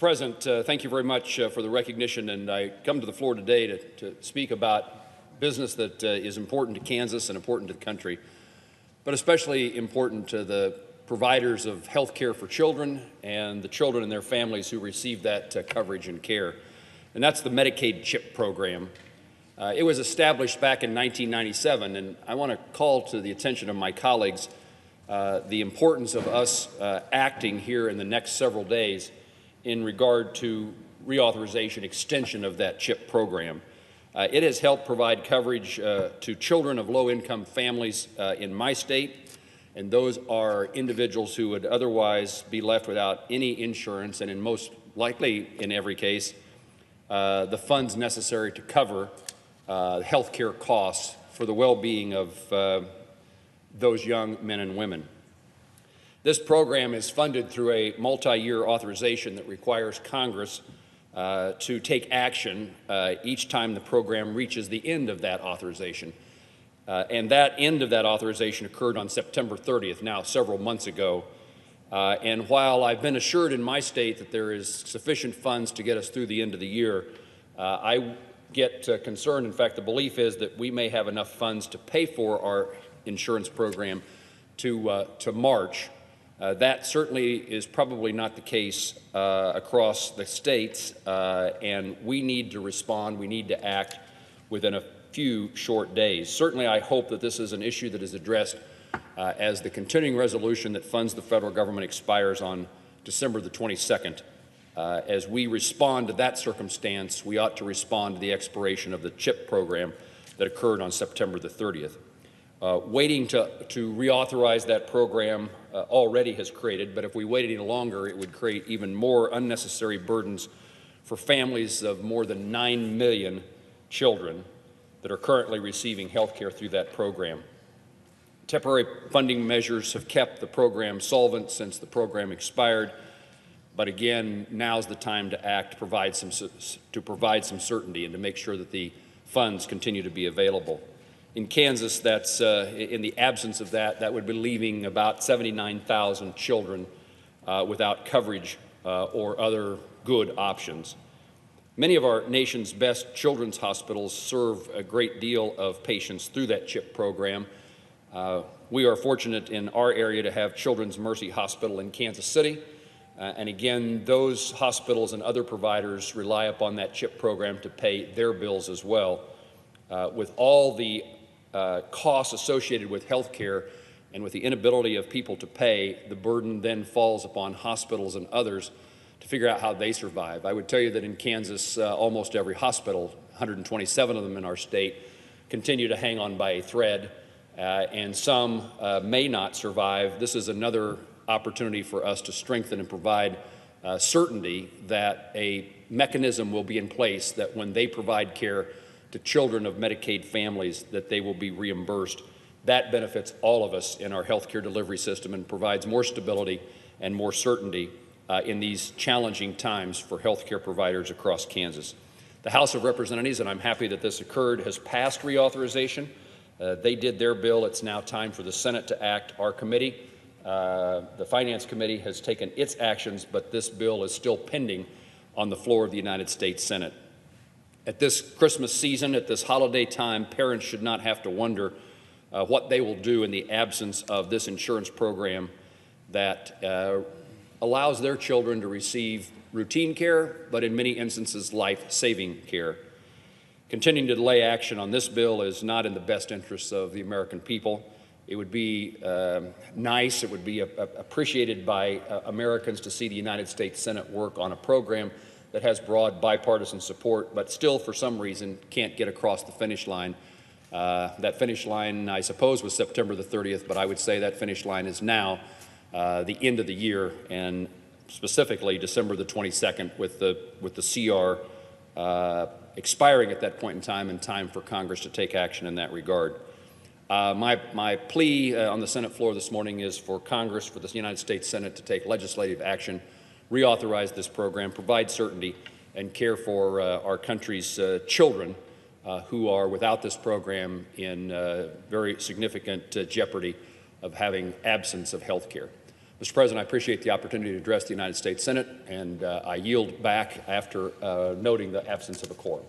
President, thank you very much for the recognition, and I come to the floor today to speak about business that is important to Kansas and important to the country, but especially important to the providers of health care for children and the children and their families who receive that coverage and care, and that's the Medicaid CHIP program. It was established back in 1997, and I want to call to the attention of my colleagues the importance of us acting here in the next several days in regard to reauthorization extension of that CHIP program. It has helped provide coverage to children of low-income families in my state, and those are individuals who would otherwise be left without any insurance, and in most likely, in every case, the funds necessary to cover health care costs for the well-being of those young men and women. This program is funded through a multi-year authorization that requires Congress to take action each time the program reaches the end of that authorization. And that end of that authorization occurred on September 30th, now several months ago. And while I've been assured in my state that there is sufficient funds to get us through the end of the year, I get concerned. In fact, the belief is that we may have enough funds to pay for our insurance program to March. That certainly is probably not the case across the states, and we need to respond, we need to act within a few short days. Certainly I hope that this is an issue that is addressed as the continuing resolution that funds the federal government expires on December the 22nd. As we respond to that circumstance, we ought to respond to the expiration of the CHIP program that occurred on September the 30th. Waiting to reauthorize that program already has created, but if we wait any longer, it would create even more unnecessary burdens for families of more than 9 million children that are currently receiving health care through that program. Temporary funding measures have kept the program solvent since the program expired, but again, now's the time to act, to provide some certainty and to make sure that the funds continue to be available. In Kansas, that's in the absence of that would be leaving about 79,000 children without coverage or other good options. Many of our nation's best children's hospitals serve a great deal of patients through that CHIP program. We are fortunate in our area to have Children's Mercy Hospital in Kansas City. And again, those hospitals and other providers rely upon that CHIP program to pay their bills as well. With all the costs associated with health care and with the inability of people to pay, the burden then falls upon hospitals and others to figure out how they survive. I would tell you that in Kansas, almost every hospital, 127 of them in our state, continue to hang on by a thread, and some may not survive. This is another opportunity for us to strengthen and provide certainty that a mechanism will be in place that when they provide care to children of Medicaid families, that they will be reimbursed. That benefits all of us in our health care delivery system and provides more stability and more certainty in these challenging times for health care providers across Kansas. The House of Representatives, and I'm happy that this occurred, has passed reauthorization. They did their bill. It's now time for the Senate to act. Our committee, the Finance Committee, has taken its actions, but this bill is still pending on the floor of the United States Senate. At this Christmas season, at this holiday time, parents should not have to wonder what they will do in the absence of this insurance program that allows their children to receive routine care, but in many instances, life-saving care. Continuing to delay action on this bill is not in the best interests of the American people. It would be nice, it would be appreciated by Americans to see the United States Senate work on a program that has broad bipartisan support, but still, for some reason, can't get across the finish line. That finish line, I suppose, was September the 30th, but I would say that finish line is now the end of the year, and specifically December the 22nd, with the CR expiring at that point in time, and time for Congress to take action in that regard. My plea on the Senate floor this morning is for Congress, for the United States Senate, to take legislative action, reauthorize this program, provide certainty, and care for our country's children who are, without this program, in very significant jeopardy of having absence of health care. Mr. President, I appreciate the opportunity to address the United States Senate, and I yield back after noting the absence of a quorum.